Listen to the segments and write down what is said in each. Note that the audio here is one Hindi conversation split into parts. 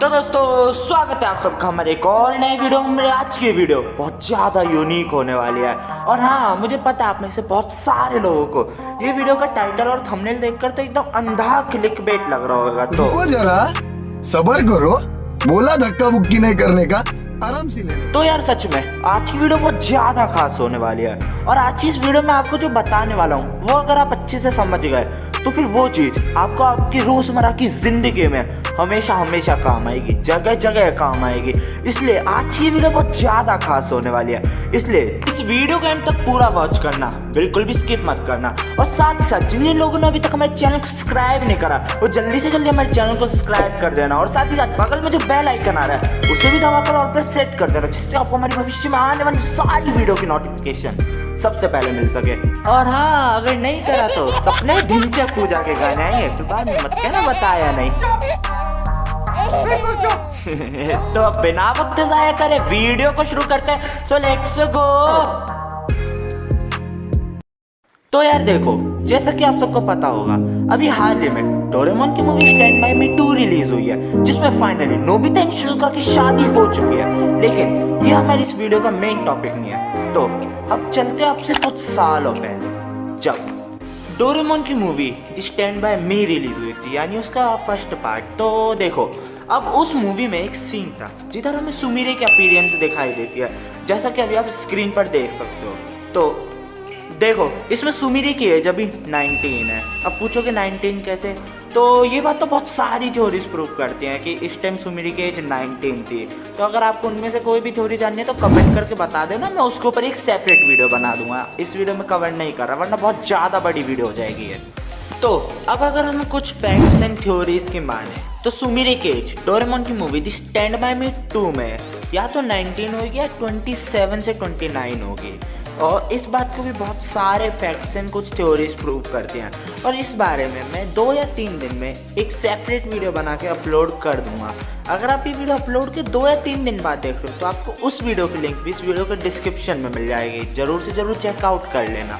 तो दोस्तों स्वागत है आप सबका हमारे एक और नए वीडियो में। मेरे आज की वीडियो बहुत ज़्यादा यूनिक होने वाली है और हाँ मुझे पता है आप में से बहुत सारे लोगों को ये वीडियो का टाइटल और थंबनेल देखकर तो एकदम अंधा क्लिकबेट लग रहा होगा। तो रुको जरा, सबर करो, बोला धक्का बुक्की नहीं करने का, आराम से ले। तो यार सच में आज की वीडियो बहुत ज़्यादा खास होने वाली है और आज की इस वीडियो में आपको जो बताने वाला हूँ वो अगर आप अच्छे से समझ गए तो फिर वो चीज़ आपको आपकी रोज़मर्रा की ज़िंदगी में हमेशा हमेशा काम आएगी, जगह जगह काम आएगी। इसलिए आज की वीडियो बहुत ज़्यादा खास होने वाली है, इसलिए इस वीडियो को एंड तक पूरा वॉच करना, बिल्कुल भी स्किप मत करना। और साथ ही साथ जिन लोगों ने अभी तक हमारे चैनल को सब्सक्राइब नहीं करा वो जल्दी से जल्दी हमारे चैनल को सब्सक्राइब कर देना और साथ ही साथ बगल में जो बेल आइकन आ रहा है उसे भी दबाकर और पर सेट कर देना, जिससे आपको हमारे भविष्य में आने वाली सारी वीडियो की नोटिफिकेशन सबसे पहले मिल सके। और हाँ अगर नहीं करा तो सपने ढिंचक पूजा के गाने आएंगे, फिर बाद में मत कहना बताया नहीं। तो बिना वक्त जाया करे वीडियो को शुरू करते हैं, सो लेट्स गो। तो यार देखो, जैसा कि आप सबको पता होगा अभी हाल ही में डोरेमोन की movie stand by me 2 release हुई है, जिसमें फाइनली नोबिता एंड शिजुका की शादी हो चुकी है। लेकिन ये हमारी इस वीडियो का मेन टॉपिक नहीं है। तो अब चलते हैं आपसे कुछ सालों पहले, जब डोरेमोन की movie stand by me release हुई थी, यानी उसका फर्स्ट पार्ट। तो देखो अब उस मूवी में एक सीन था जिधर हमें सुमिरे की अपीयरेंस दिखाई देती है, जैसा कि अभी आप स्क्रीन पर देख सकते हो। तो देखो इसमें सुमिरे की एज अभी 19 है। अब पूछोगे 19 कैसे, तो ये बात तो बहुत सारी थ्योरीज प्रूव करती हैं कि इस टाइम सुमिरे की एज 19 थी। तो अगर आपको उनमें से कोई भी थ्योरी जाननी है तो कमेंट करके बता देना, मैं उसके ऊपर एक सेपरेट वीडियो बना दूंगा। इस वीडियो में कवर नहीं कर रहा वरना बहुत ज़्यादा बड़ी वीडियो हो जाएगी ये। तो अब अगर हम कुछ फैक्ट्स एंड थ्योरीज की माने तो सुमिरे की एज डोरेमोन की मूवी द स्टैंड बाय मी 2 में या तो 19 होगी या 27 से 29 होगी। और इस बात को भी बहुत सारे फैक्ट्स एंड कुछ थ्योरीज प्रूव करते हैं और इस बारे में मैं 2 या 3 दिन में एक सेपरेट वीडियो बना के अपलोड कर दूंगा। अगर आप ये वीडियो अपलोड के 2 या 3 दिन बाद देख रहे हो तो आपको उस वीडियो की लिंक भी इस वीडियो के डिस्क्रिप्शन में मिल जाएगी, ज़रूर से ज़रूर चेकआउट कर लेना।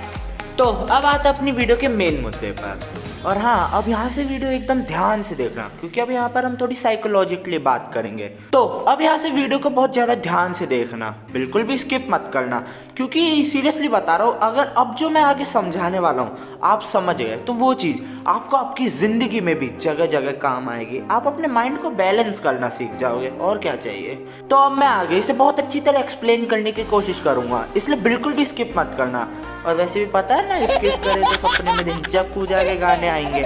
तो अब आते अपनी वीडियो के मेन मुद्दे पर। और हाँ अब यहाँ से वीडियो एकदम ध्यान से देखना क्योंकि अब यहाँ पर हम थोड़ी साइकोलॉजिकली बात करेंगे। तो अब यहाँ से वीडियो को बहुत ज़्यादा ध्यान से देखना, बिल्कुल भी स्किप मत करना, क्योंकि सीरियसली बता रहा हूँ अगर अब जो मैं आगे समझाने वाला हूँ आप समझ गए तो वो चीज़ आपको आपकी ज़िंदगी में भी जगह जगह काम आएगी। आप अपने माइंड को बैलेंस करना सीख जाओगे, और क्या चाहिए। तो अब मैं आगे इसे बहुत अच्छी तरह एक्सप्लेन करने की कोशिश करूँगा, इसलिए बिल्कुल भी स्किप मत करना। और वैसे भी पता है ना, स्किप करे तो सपने में ढिंचक पूजा के गाने आएंगे।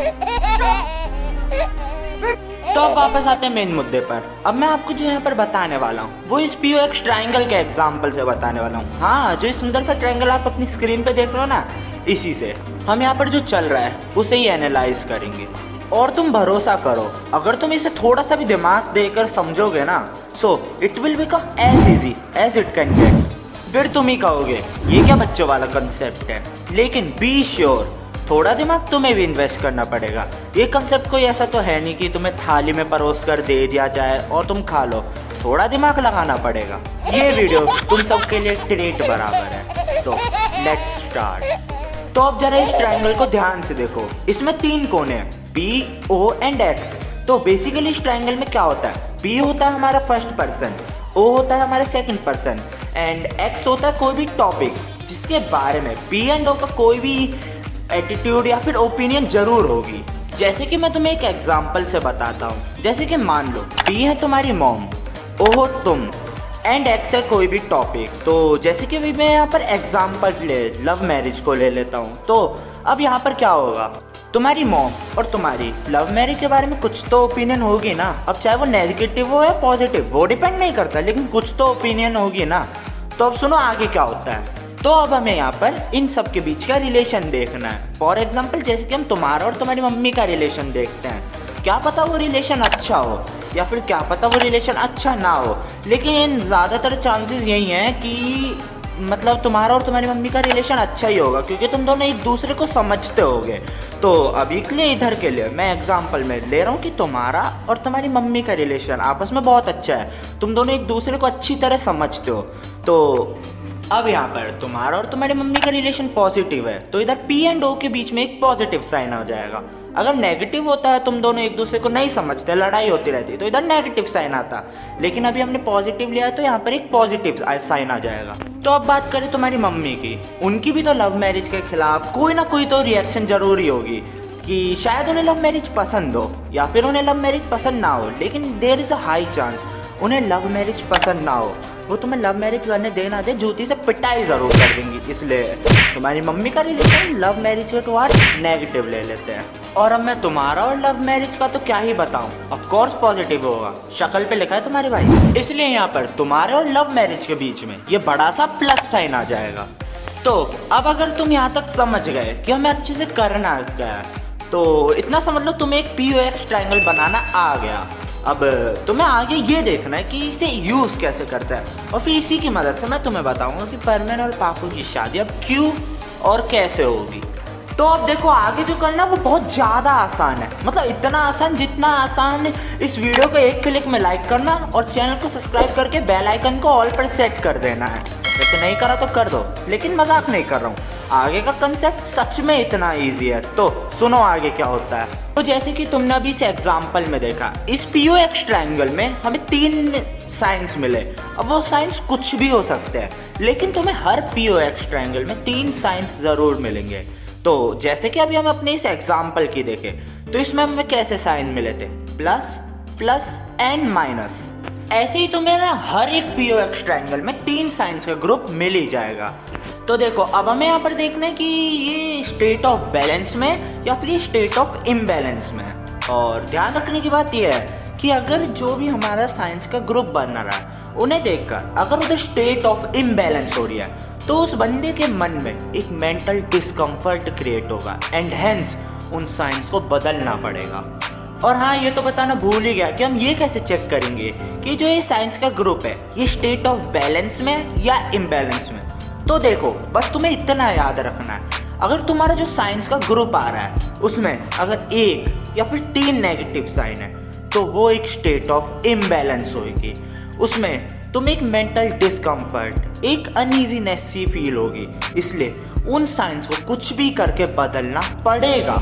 तो अब वापस आते हैं मेन मुद्दे पर। अब मैं आपको जो यहाँ पर बताने वाला हूँ वो इस POX ट्रायंगल के एग्जाम्पल से बताने वाला हूँ। हाँ जो इस सुंदर सा ट्रायंगल आप अपनी स्क्रीन पे देख रहे हो ना, इसी से हम यहाँ पर जो चल रहा है उसे ही एनालाइज करेंगे। और तुम भरोसा करो अगर तुम इसे थोड़ा सा भी दिमाग देकर समझोगे ना, so it will become as easy as it can get. फिर तुम ही कहोगे ये क्या बच्चों वाला कंसेप्ट है, लेकिन बी श्योर थोड़ा दिमाग तुम्हें भी इन्वेस्ट करना पड़ेगा। ये कंसेप्ट कोई ऐसा तो है नहीं कि तुम्हें थाली में परोस कर दे दिया जाए और तुम खा लो, थोड़ा दिमाग लगाना पड़ेगा। ये वीडियो तुम सबके लिए ट्रीट बराबर है। तो लेट्स स्टार्ट। तो अब जरा इस ट्रायंगल को ध्यान से देखो, इसमें 3 कोने हैं P, O एंड X। तो बेसिकली इस ट्रायंगल में क्या होता है, P होता है हमारा फर्स्ट पर्सन, O होता है हमारा सेकंड पर्सन एंड X होता है कोई भी टॉपिक जिसके बारे में P एंड O का कोई भी एटीट्यूड या फिर ओपिनियन जरूर होगी। जैसे कि मैं तुम्हें एक एग्जांपल से बताता हूँ, जैसे कि मान लो P है तुम्हारी मॉम, O हो तुम एंड X है कोई भी टॉपिक। तो जैसे कि अभी मैं यहाँ पर एग्जांपल लव मैरिज को ले लेता हूँ। तो अब यहाँ पर क्या होगा, तुम्हारी मॉम और तुम्हारी लव मैरिज के बारे में कुछ तो ओपिनियन होगी ना। अब चाहे वो नेगेटिव हो या पॉजिटिव वो डिपेंड नहीं करता, लेकिन कुछ तो ओपिनियन होगी ना। तो अब सुनो आगे क्या होता है। तो अब हमें यहाँ पर इन सब के बीच का रिलेशन देखना है। फॉर एग्जाम्पल जैसे कि हम तुम्हारा और तुम्हारी मम्मी का रिलेशन देखते हैं, क्या पता वो रिलेशन अच्छा हो या फिर क्या पता वो रिलेशन अच्छा ना हो, लेकिन ज़्यादातर चांसेस यही हैं कि मतलब तुम्हारा और तुम्हारी मम्मी का रिलेशन अच्छा ही होगा क्योंकि तुम दोनों एक दूसरे को समझते होगे। तो अभी के लिए इधर के लिए मैं एग्जांपल में ले रहा हूँ कि तुम्हारा और तुम्हारी मम्मी का रिलेशन आपस में बहुत अच्छा है, तुम दोनों एक दूसरे को अच्छी तरह समझते हो। तो अब यहाँ पर तुम्हारा और तुम्हारी मम्मी का रिलेशन पॉजिटिव है तो इधर P एंड O के बीच में एक पॉजिटिव साइन आ जाएगा। अगर नेगेटिव होता है, तुम दोनों एक दूसरे को नहीं समझते, लड़ाई होती रहती, तो इधर नेगेटिव साइन आता। लेकिन अभी हमने पॉजिटिव लिया है तो यहाँ पर एक पॉजिटिव साइन आ जाएगा। तो अब बात करें तुम्हारी मम्मी की, उनकी भी तो लव मैरिज के खिलाफ कोई ना कोई तो रिएक्शन जरूरी होगी कि शायद उन्हें लव मैरिज पसंद हो या फिर उन्हें लव मैरिज पसंद ना हो। लेकिन there is a high chance उन्हें लव मैरिज पसंद ना हो, वो तुम्हें लव मैरिज करने देना दे, जूती से पिटाई ज़रूर कर देंगी। इसलिए तुम्हारी मम्मी का रिलेशन लव मैरिज के टुवार्ड्स नेगेटिव ले लेते हैं। और अब मैं तुम्हारा और लव मैरिज का तो क्या ही बताऊं, ऑफ कोर्स पॉजिटिव होगा, शक्ल पे लिखा है तुम्हारे भाई। इसलिए यहाँ पर तुम्हारे और लव मैरिज के बीच में ये बड़ा सा प्लस साइन आ जाएगा। तो अब अगर तुम यहाँ तक समझ गए कि हमें अच्छे से करना क्या है, तो इतना समझ लो तुम्हें एक POX ट्रायंगल बनाना आ गया। अब तुम्हें आगे ये देखना है कि इसे यूज़ कैसे करते हैं, और फिर इसी की मदद से मैं तुम्हें बताऊंगा कि परमेन और पापू की शादी अब क्यों और कैसे होगी। तो अब देखो, आगे जो करना है वो बहुत ज़्यादा आसान है, मतलब इतना आसान जितना आसान इस वीडियो को एक क्लिक में लाइक करना और चैनल को सब्सक्राइब करके बेल आइकन को ऑल पर सेट कर देना है। वैसे नहीं करा तो कर दो, लेकिन मजाक नहीं कर रहा हूँ, आगे का कंसेप्ट सच में इतना इजी है। तो सुनो आगे क्या होता है। तो जैसे कि तुमने अभी इस एग्जाम्पल में देखा, इस POX ट्रायंगल में हमें 3 साइंस मिले। अब वो साइंस कुछ भी हो सकते हैं, लेकिन तुम्हें हर POX ट्रायंगल में 3 साइंस ज़रूर मिलेंगे। तो जैसे कि अभी हम अपने इस एग्जाम्पल की देखें, तो इसमें हमें कैसे साइन मिले थे, प्लस, प्लस एंड माइनस। ऐसे ही तुम्हें ना हर एक POX ट्रायंगल में 3 साइंस का ग्रुप मिल ही जाएगा। तो देखो, अब हमें यहाँ पर देखना है कि ये स्टेट ऑफ बैलेंस में या फिर ये स्टेट ऑफ इम्बैलेंस में है। और ध्यान रखने की बात यह है कि अगर जो भी हमारा साइंस का ग्रुप बन रहा है, उन्हें देखकर अगर उधर स्टेट ऑफ इम्बैलेंस हो रही है, तो उस बंदे के मन में एक मेंटल डिस्कम्फर्ट क्रिएट होगा एंड हेंस उन साइंस को बदलना पड़ेगा। और हाँ, ये तो बताना भूल ही गया कि हम ये कैसे चेक करेंगे कि जो ये साइंस का ग्रुप है ये स्टेट ऑफ बैलेंस में या इम्बैलेंस में। तो देखो, बस तुम्हें इतना याद रखना है, अगर तुम्हारा जो साइंस का ग्रुप आ रहा है उसमें अगर 1 या फिर 3 नेगेटिव साइन है, तो वो एक स्टेट ऑफ इम्बैलेंस होगी। उसमें तुम्हें एक मेंटल डिस्कम्फर्ट, एक अनईजीनेस सी फील होगी, इसलिए उन साइंस को कुछ भी करके बदलना पड़ेगा।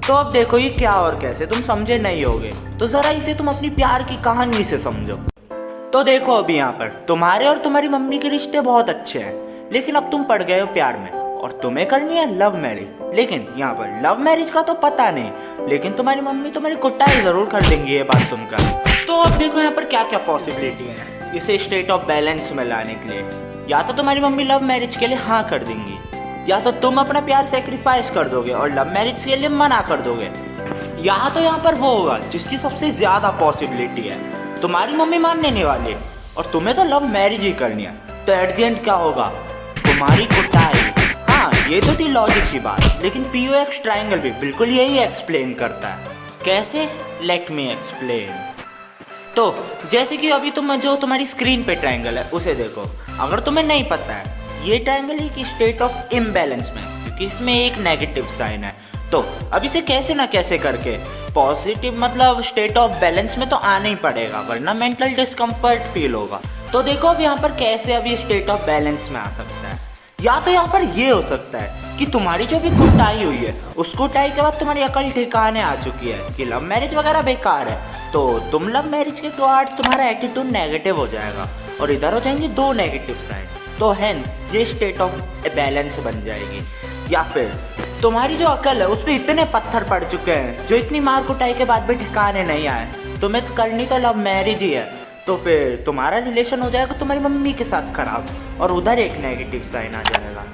तो अब देखो ये क्या और कैसे, तुम समझे नहीं होगे, तो ज़रा इसे तुम अपनी प्यार की कहानी से समझो। तो देखो, अभी यहाँ पर तुम्हारे और तुम्हारी मम्मी के रिश्ते बहुत अच्छे हैं, लेकिन अब तुम पड़ गए हो प्यार में और तुम्हें करनी है लव मैरिज। लेकिन यहाँ पर लव मैरिज का तो पता नहीं, लेकिन तुम्हारी मम्मी तुम्हारी कुटाई ज़रूर कर देंगी ये बात सुनकर। तो अब देखो यहाँ पर क्या क्या पॉसिबिलिटी है इसे स्टेट ऑफ बैलेंस में लाने के लिए। या तो तुम्हारी मम्मी लव मैरिज के लिए हाँ कर देंगी, या तो तुम अपना प्यार सेक्रीफाइस कर दोगे और लव मैरिज के लिए मना कर दोगे, या तो यहाँ पर वो होगा जिसकी सबसे ज़्यादा पॉसिबिलिटी है, तुम्हारी मम्मी मानने नहीं वाली और तुम्हें तो लव मैरिज ही करनी है। तो एट द एंड क्या होगा, तुम्हारी कुटाई। हाँ, ये तो थी लॉजिक की बात, लेकिन POX ट्रायंगल भी बिल्कुल यही एक्सप्लेन करता है। कैसे, लेट मी एक्सप्लेन। तो जैसे कि अभी तुम जो तुम्हारी स्क्रीन पे ट्रायंगल है उसे देखो, अगर तुम्हें नहीं पता है ये ट्रायंगल है कि स्टेट ऑफ इम्बैलेंस में, क्योंकि इसमें एक नेगेटिव साइन है। तो अब इसे कैसे ना कैसे करके पॉजिटिव मतलब स्टेट ऑफ बैलेंस में तो आना ही पड़ेगा, वरना मेंटल डिस्कम्फर्ट फील होगा। तो देखो अब यहाँ पर कैसे अभी स्टेट ऑफ बैलेंस में आ सकता है। या तो यहाँ पर ये हो सकता है कि तुम्हारी जो भी कुटाई हुई है उस कुटाई के बाद तुम्हारी अकल ठिकाने आ चुकी है कि लव मैरिज वगैरह बेकार है, तो तुम लव मैरिज के टुवार्ड्स तुम्हारा एटीट्यूड नेगेटिव हो जाएगा और इधर हो जाएंगे 2 नेगेटिव साइन, तो हेंस ये स्टेट ऑफ बैलेंस बन जाएगी। या फिर तुम्हारी जो अकल है उस पर इतने पत्थर पड़ चुके हैं जो इतनी मार कुटाई के बाद भी ठिकाने नहीं आए, तुम्हें तो करनी तो लव मैरिज ही है, तो फिर तुम्हारा रिलेशन हो जाएगा तुम्हारी मम्मी के साथ खराब और उधर एक नेगेटिव साइन आ जाएगा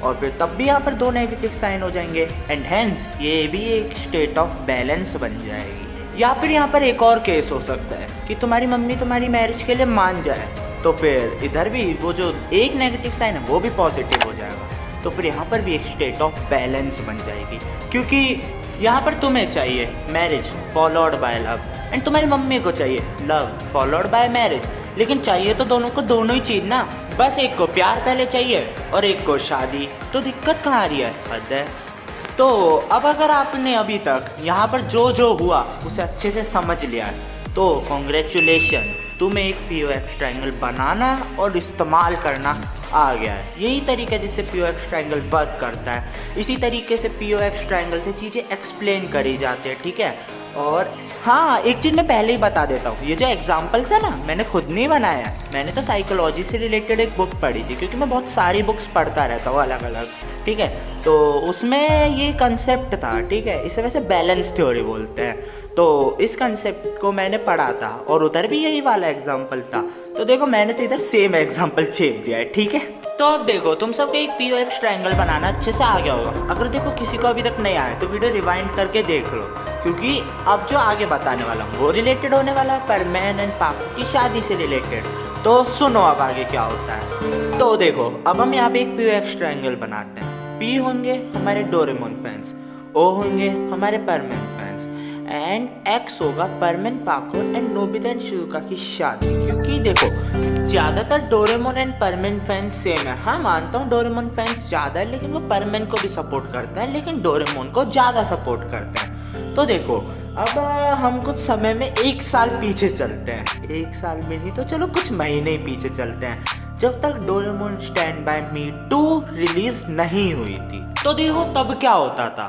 और फिर तब भी यहाँ पर 2 नेगेटिव साइन हो जाएंगे एंड हेंस ये भी एक स्टेट ऑफ बैलेंस बन जाएगी। या फिर यहाँ पर एक और केस हो सकता है कि तुम्हारी मम्मी तुम्हारी मैरिज के लिए मान जाए, तो फिर इधर भी वो जो एक नेगेटिव साइन है वो भी पॉजिटिव हो जाएगा, तो फिर यहाँ पर भी एक स्टेट ऑफ बैलेंस बन जाएगी, क्योंकि यहाँ पर तुम्हें चाहिए marriage followed by love and तुम्हारी मम्मी को चाहिए लव फॉलोड बाय मैरिज, लेकिन चाहिए तो दोनों को दोनों ही चीज़ ना, बस एक को प्यार पहले चाहिए और एक को शादी, तो दिक्कत कहाँ आ रही है, हद है। तो अब अगर आपने अभी तक यहाँ पर जो जो हुआ उसे अच्छे से समझ लिया है तो कॉन्ग्रेचुलेशन, तुम्हें एक POX ट्रायंगल बनाना और इस्तेमाल करना आ गया है। यही तरीका जिससे POX ट्रायंगल वर्क करता है, इसी तरीके से POX ट्रायंगल से चीज़ें एक्सप्लेन करी जाती है, ठीक है। और हाँ, एक चीज़ मैं पहले ही बता देता हूँ, ये जो एग्जाम्पल्स है ना, मैंने खुद नहीं बनाया, मैंने तो साइकोलॉजी से रिलेटेड एक बुक पढ़ी थी, क्योंकि मैं बहुत सारी बुक्स पढ़ता रहता हूँ अलग अलग, ठीक है। तो उसमें ये कंसेप्ट था, ठीक है, इसे वैसे बैलेंस थ्योरी बोलते हैं। तो इस कंसेप्ट को मैंने पढ़ा था और उधर भी यही वाला एग्जाम्पल था। तो देखो, मैंने तो इधर सेम एग्जाम्पल छेप दिया है, ठीक है। तो अब देखो, तुम सबको एक POX ट्रायंगल बनाना अच्छे से आ गया होगा। अगर देखो किसी को अभी तक नहीं आया तो वीडियो रिवाइंड करके देख लो, क्योंकि अब जो आगे बताने वाला हूँ वो रिलेटेड होने वाला है परमैन एंड पाको की शादी से रिलेटेड। तो सुनो अब आगे क्या होता है। तो देखो, अब हम यहाँ पे एक POX ट्रायंगल बनाते हैं। P होंगे हमारे डोरेमोन फैंस, O होंगे हमारे परमैन फैंस, एंड X होगा परमैन, पाको एंड नोबिता एंड शिजुका की शादी। क्योंकि देखो, ज़्यादातर डोरेमोन एंड परमैन फैंस सेम है। हाँ, मानता हूँ डोरेमोन फैंस ज़्यादा है, लेकिन वो परमैन को भी सपोर्ट करते हैं, लेकिन डोरेमोन को ज़्यादा सपोर्ट करते हैं। तो देखो, अब हम कुछ समय में 1 साल पीछे चलते हैं। 1 साल में नहीं तो चलो कुछ महीने ही पीछे चलते हैं, जब तक Doraemon stand by me 2 release नहीं हुई थी। तो देखो, तब क्या होता था।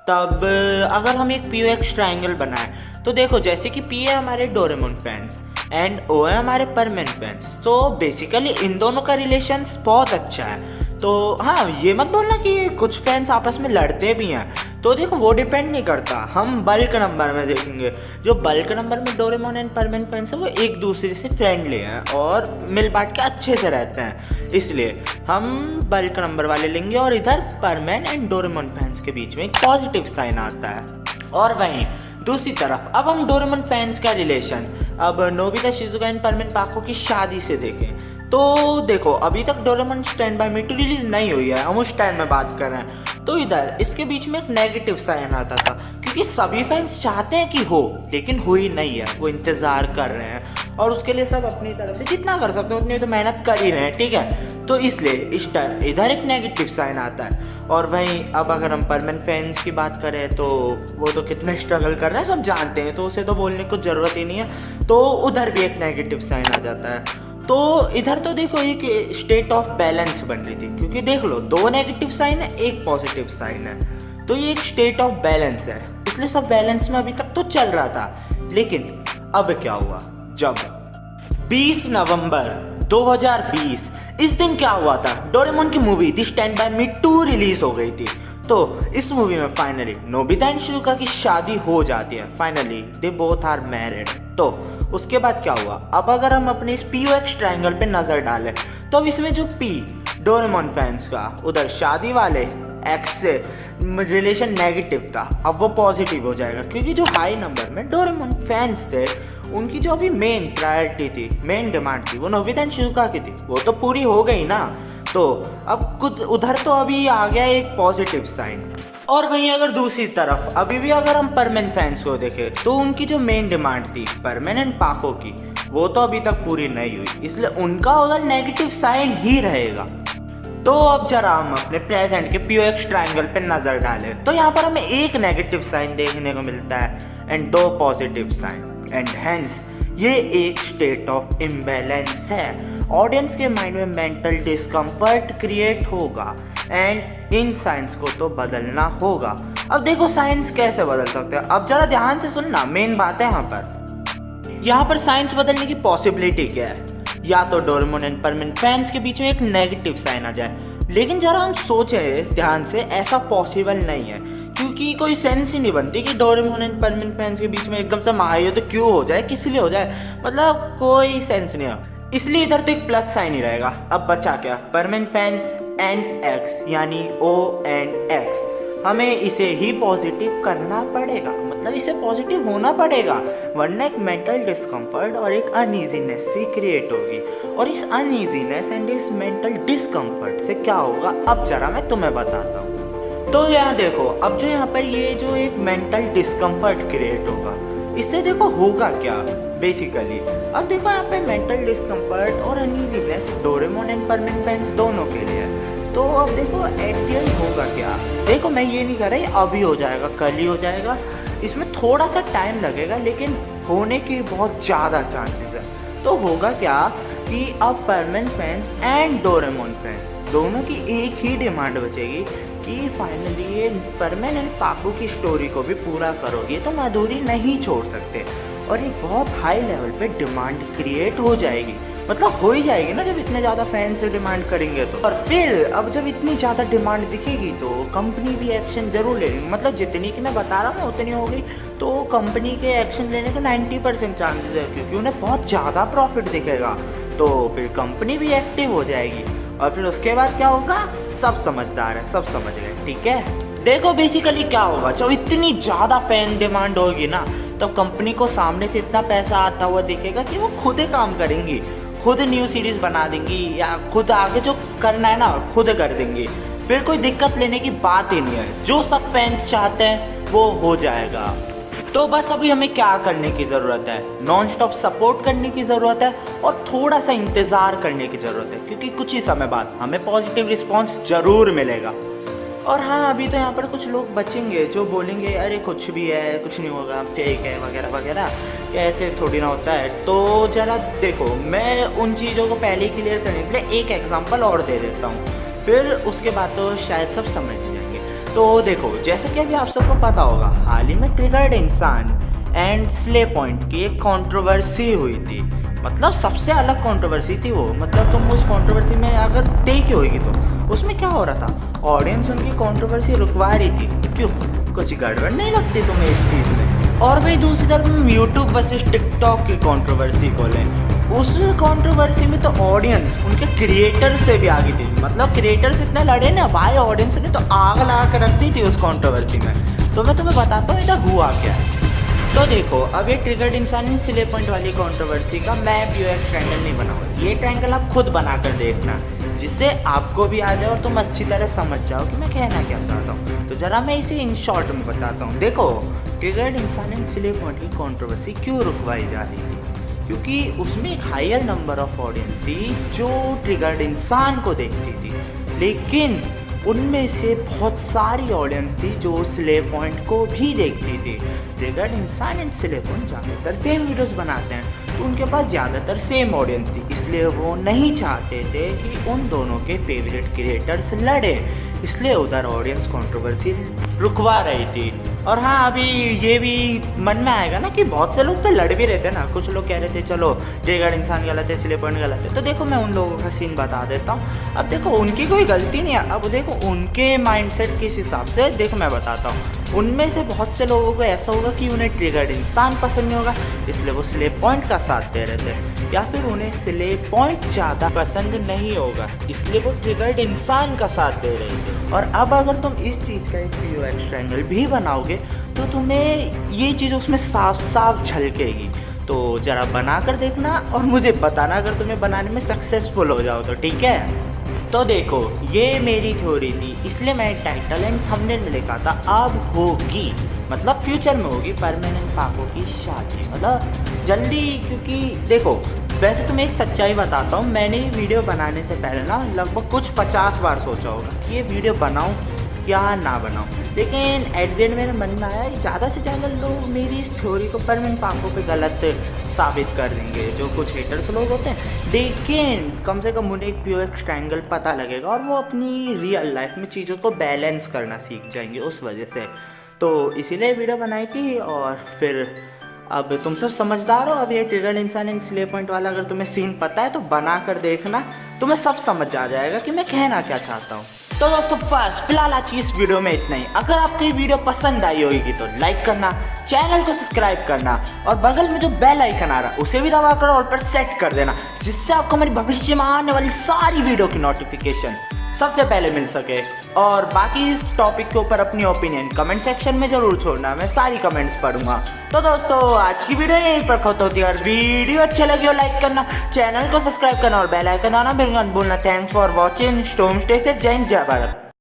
तब अगर हम एक POX ट्रायंगल बनाएं तो देखो, जैसे कि P है हमारे डोरेमोन फैंस एंड O है हमारे परमैन फैंस, तो बेसिकली इन दोनों का रिलेशंस बहुत अच्छा है। तो हाँ, ये मत बोलना कि कुछ फैंस आपस में लड़ते भी हैं। तो देखो, वो डिपेंड नहीं करता, हम बल्क नंबर में देखेंगे। जो बल्क नंबर में डोरेमोन एंड परमैन फैंस है वो एक दूसरे से फ्रेंडली हैं और मिल बांट के अच्छे से रहते हैं, इसलिए हम बल्क नंबर वाले लेंगे। और इधर परमैन एंड डोरेमोन फैंस के बीच में एक पॉजिटिव साइन आता है। और वहीं दूसरी तरफ अब हम डोरेमोन फैंस का रिलेशन अब नोबिता, शिजुका एंड परमैन पाको की शादी से देखें तो देखो, अभी तक Doraemon stand by me 2 release नहीं हुई है, हम उस टाइम में बात कर रहे हैं। तो इधर इसके बीच में एक नेगेटिव साइन आता था, क्योंकि सभी फैंस चाहते हैं कि हो, लेकिन हुई नहीं है, वो इंतज़ार कर रहे हैं और उसके लिए सब अपनी तरफ से जितना कर सकते हैं उतनी तो मेहनत कर ही रहे हैं, ठीक है। तो इसलिए इस टाइम इधर एक नेगेटिव साइन आता है। और वहीं अब अगर हम परमैन फैंस की बात करें तो वो तो कितने स्ट्रगल कर रहे हैं सब जानते हैं, तो उसे तो बोलने की ज़रूरत ही नहीं है। तो उधर भी एक नेगेटिव साइन आ जाता है। तो इधर तो देखो, एक स्टेट ऑफ बैलेंस बन रही थी, क्योंकि देख लो 2 नेगेटिव साइन है, 1 पॉजिटिव साइन है, तो ये एक स्टेट ऑफ बैलेंस है, इसलिए सब बैलेंस में अभी तक तो चल रहा था। लेकिन अब क्या हुआ, जब 20 नवंबर 2020 इस दिन क्या हुआ था, डोरेमोन की movie the stand by me 2 release हो गई थी। तो इस मूवी में फाइनली नोबिता एंड शिजुका की शादी हो जाती है, finally they both are married. तो उसके बाद क्या हुआ, अब अगर हम अपने इस POX ट्रायंगल पे नज़र डालें तो अब इसमें जो P डोरेमोन फैंस का उधर शादी वाले X से रिलेशन नेगेटिव था, अब वो पॉजिटिव हो जाएगा, क्योंकि जो हाई नंबर में डोरेमोन फैंस थे उनकी जो अभी मेन प्रायोरिटी थी, मेन डिमांड थी, वो नोबिता एंड शिजुका की थी, वो तो पूरी हो गई ना। तो अब कुछ उधर तो अभी आ गया एक पॉजिटिव साइन। और वहीं अगर दूसरी तरफ अभी भी अगर हम परमैन फैंस को देखें तो उनकी जो मेन डिमांड थी परमैन एंड पाको की, वो तो अभी तक पूरी नहीं हुई, इसलिए उनका उधर नेगेटिव साइन ही रहेगा। तो अब जरा हम अपने प्रेजेंट के POX ट्रायंगल पे नज़र डालें तो यहाँ पर हमें एक नेगेटिव साइन देखने को मिलता है and 2 positive sign, and hence ये एक स्टेट ऑफ इम्बैलेंस है। ऑडियंस के माइंड में मेंटल डिस्कम्फर्ट क्रिएट होगा एंड इन साइंस को तो बदलना होगा। अब देखो, साइंस कैसे बदल सकते हैं, अब जरा ध्यान से सुनना, मेन बात है यहाँ पर साइंस बदलने की पॉसिबिलिटी क्या है। या तो डोरेमोन एंड परमैन फैंस के बीच में एक नेगेटिव साइन आ जाए, लेकिन जरा हम सोचें ध्यान से, ऐसा पॉसिबल नहीं है, क्योंकि कोई सेंस ही नहीं बनती कि डोरेमोन एंड परमैन फैंस के बीच में एकदम से महायुद्ध तो क्यों हो जाए, किस लिए हो जाए, मतलब कोई सेंस नहीं है। इसलिए इधर तो एक प्लस साइन ही रहेगा। अब बचा क्या, परमैन फैंस एंड X, यानी O एंड X, हमें इसे ही पॉजिटिव करना पड़ेगा, मतलब इसे पॉजिटिव होना पड़ेगा, वरना एक मेंटल डिस्कम्फर्ट और एक अनईजीनेस सी क्रिएट होगी। और इस अनईजीनेस एंड इस मेंटल डिस्कम्फर्ट से क्या होगा, अब जरा मैं तुम्हें बताता हूँ। तो यहाँ देखो, अब जो यहाँ पर ये जो एक मेंटल डिस्कम्फर्ट क्रिएट होगा, इससे देखो होगा क्या बेसिकली। अब देखो, यहाँ पे मेंटल डिस्कम्फर्ट और अनईजीनेस डोरेमोन एंड परमैन फैंस दोनों के लिए है। तो अब देखो एट द एंड होगा क्या, देखो मैं ये नहीं कह रहा अभी हो जाएगा, कल ही हो जाएगा, इसमें थोड़ा सा टाइम लगेगा, लेकिन होने की बहुत ज़्यादा चांसेस है। तो होगा क्या कि अब permanent fans and Doraemon fans दोनों की एक ही डिमांड बचेगी कि फाइनली ये परमानेंट पापू की स्टोरी को भी पूरा करोगे, तो अधूरी नहीं छोड़ सकते। और ये बहुत हाई लेवल पे डिमांड क्रिएट हो जाएगी, मतलब हो ही जाएगी ना जब इतने ज़्यादा फैंस डिमांड करेंगे तो। और फिर अब जब इतनी ज़्यादा डिमांड दिखेगी तो कंपनी भी एक्शन जरूर ले लेगी, मतलब जितनी की मैं बता रहा हूँ ना उतनी होगी, तो कंपनी के एक्शन लेने के 90% चांसेस है, क्योंकि उन्हें बहुत ज़्यादा प्रॉफिट दिखेगा। तो फिर कंपनी भी एक्टिव हो जाएगी और फिर उसके बाद क्या होगा, सब समझदार है, सब समझ गए, ठीक है। देखो बेसिकली क्या होगा, जब इतनी ज़्यादा फैन डिमांड होगी ना तब कंपनी को सामने से इतना पैसा आता हुआ दिखेगा कि वो खुद ही काम करेंगी, खुद न्यू सीरीज बना देंगी या खुद आगे जो करना है ना खुद कर देंगी। फिर कोई दिक्कत लेने की बात ही नहीं है, जो सब फैंस चाहते हैं वो हो जाएगा। तो बस अभी हमें क्या करने की ज़रूरत है, नॉन स्टॉप सपोर्ट करने की ज़रूरत है और थोड़ा सा इंतज़ार करने की ज़रूरत है, क्योंकि कुछ ही समय बाद हमें पॉजिटिव रिस्पॉन्स ज़रूर मिलेगा। और हाँ, अभी तो यहाँ पर कुछ लोग बचेंगे जो बोलेंगे अरे कुछ भी है, कुछ नहीं होगा, फेक है वगैरह वगैरह, ऐसे थोड़ी ना होता है। तो ज़रा देखो, मैं उन चीज़ों को पहले ही क्लियर करने के लिए एक एग्जांपल और दे देता हूँ, फिर उसके बाद तो शायद सब समझ ही जाएंगे। तो देखो, जैसे कि अभी आप सबको पता होगा, हाल ही में ट्रिगर्ड इंसान एंड स्ले पॉइंट की एक कंट्रोवर्सी हुई थी, मतलब सबसे अलग कंट्रोवर्सी थी वो। मतलब तुम उस कंट्रोवर्सी में अगर देखी होगी तो उसमें क्या हो रहा था, ऑडियंस उनकी कंट्रोवर्सी रुकवा रही थी। क्यों, कुछ गड़बड़ नहीं लगती तुम्हें इस चीज़ में? और वही दूसरी तरफ हम यूट्यूब वर्सेस टिकटॉक की कंट्रोवर्सी को लें, उस कंट्रोवर्सी में तो ऑडियंस उनके क्रिएटर से भी आगे थी, मतलब क्रिएटर्स इतने लड़े ना भाई, ऑडियंस ने तो आग लगा कर रख दी थी उस कंट्रोवर्सी में। तो मैं तुम्हें बताता हूँ इधर हुआ क्या है। तो देखो, अब ये ट्रिगर्ड इंसान स्ले पॉइंट वाली कंट्रोवर्सी का मैं POX ट्रायंगल नहीं बनाऊंगा, ये ट्रायंगल आप खुद बना कर देखना, जिससे आपको भी आ जाए और तुम अच्छी तरह समझ जाओ कि मैं कहना क्या चाहता हूँ। तो ज़रा मैं इसे इन शॉर्ट में बताता हूँ। देखो, ट्रिगर्ड इंसान स्ले पॉइंट की कंट्रोवर्सी क्यों रुकवाई जा रही थी, क्योंकि उसमें एक हायर नंबर ऑफ ऑडियंस थी जो ट्रिगर्ड इंसान को देखती थी, लेकिन उनमें से बहुत सारी ऑडियंस थी जो स्ले पॉइंट को भी देखती थी। ट्रिगर्ड इंसान एंड स्ले पॉइंट ज़्यादातर सेम वीडियोस बनाते हैं, तो उनके पास ज़्यादातर सेम ऑडियंस थी, इसलिए वो नहीं चाहते थे कि उन दोनों के फेवरेट क्रिएटर्स लड़े, इसलिए उधर ऑडियंस कंट्रोवर्सी रुकवा रही थी। और हाँ, अभी ये भी मन में आएगा ना कि बहुत से लोग तो लड़ भी रहे थे ना, कुछ लोग कह रहे थे चलो ट्रिगर्ड इंसान गलत है, स्ले पॉइंट गलत है। तो देखो, मैं उन लोगों का सीन बता देता हूँ। अब देखो, उनकी कोई गलती नहीं है, अब देखो उनके माइंडसेट किस हिसाब से, देखो मैं बताता हूँ। उनमें से बहुत से लोगों को ऐसा होगा कि उन्हें ट्रिगर्ड इंसान पसंद नहीं होगा, इसलिए वो स्ले पॉइंट का साथ दे रहे थे, या फिर उन्हें स्ले पॉइंट ज़्यादा पसंद नहीं होगा, इसलिए वो ट्रिगर्ड इंसान का साथ दे रहे थे। और अब अगर तुम इस चीज़ का एक POX ट्रायंगल भी बनाओगे तो तुम्हें ये चीज़ उसमें साफ साफ झलकेगी। तो ज़रा बना कर देखना और मुझे बताना अगर तुम्हें बनाने में सक्सेसफुल हो जाओ तो, ठीक है। तो देखो, ये मेरी थ्योरी थी, इसलिए मैंने टाइटल एंड थंबनेल में लिखा था अब होगी, मतलब फ्यूचर में होगी परमानेंट पापू की शादी, मतलब जल्दी। क्योंकि देखो, वैसे तो मैं एक सच्चाई बताता हूँ, मैंने ये वीडियो बनाने से पहले ना लगभग कुछ 50 बार सोचा होगा कि ये वीडियो बनाऊँ या ना बनाऊँ, लेकिन एट द एंड मेरे मन में आया कि ज़्यादा से ज़्यादा लोग मेरी इस थ्योरी को परमानेंट पापू पे गलत साबित कर देंगे, जो कुछ हेटर्स लोग होते हैं, लेकिन कम से कम उन्हें एक POX ट्रायंगल पता लगेगा और वो अपनी रियल लाइफ में चीज़ों को बैलेंस करना सीख जाएंगे उस वजह से। तो इसीलिए वीडियो बनाई थी। और फिर अब तुम सब समझदार हो, अब ये ट्रिगर्ड इंसान एंड स्ले पॉइंट वाला अगर तुम्हें सीन पता है तो बना कर देखना, तुम्हें सब समझ आ जाएगा कि मैं कहना क्या चाहता हूँ। तो दोस्तों, बस फिलहाल आज की इस वीडियो में इतना ही। अगर आपको ये वीडियो पसंद आई होगी तो लाइक करना, चैनल को सब्सक्राइब करना और बगल में जो बेल आइकन आ रहा है उसे भी दबा कर ऑल पर सेट कर देना, जिससे आपको हमारी भविष्य में आने वाली सारी वीडियो की नोटिफिकेशन सबसे पहले मिल सके। और बाकी इस टॉपिक के ऊपर अपनी ओपिनियन कमेंट सेक्शन में जरूर छोड़ना, मैं सारी कमेंट्स पढ़ूंगा। तो दोस्तों, आज की वीडियो यहीं पर खत्म होती है। और वीडियो अच्छे लगे हो लाइक करना, चैनल को सब्सक्राइब करना और बेल आइकन आना बिल्कुल मत भूलना। Thanks for watching. Stay safe. जय हिंद, जय भारत।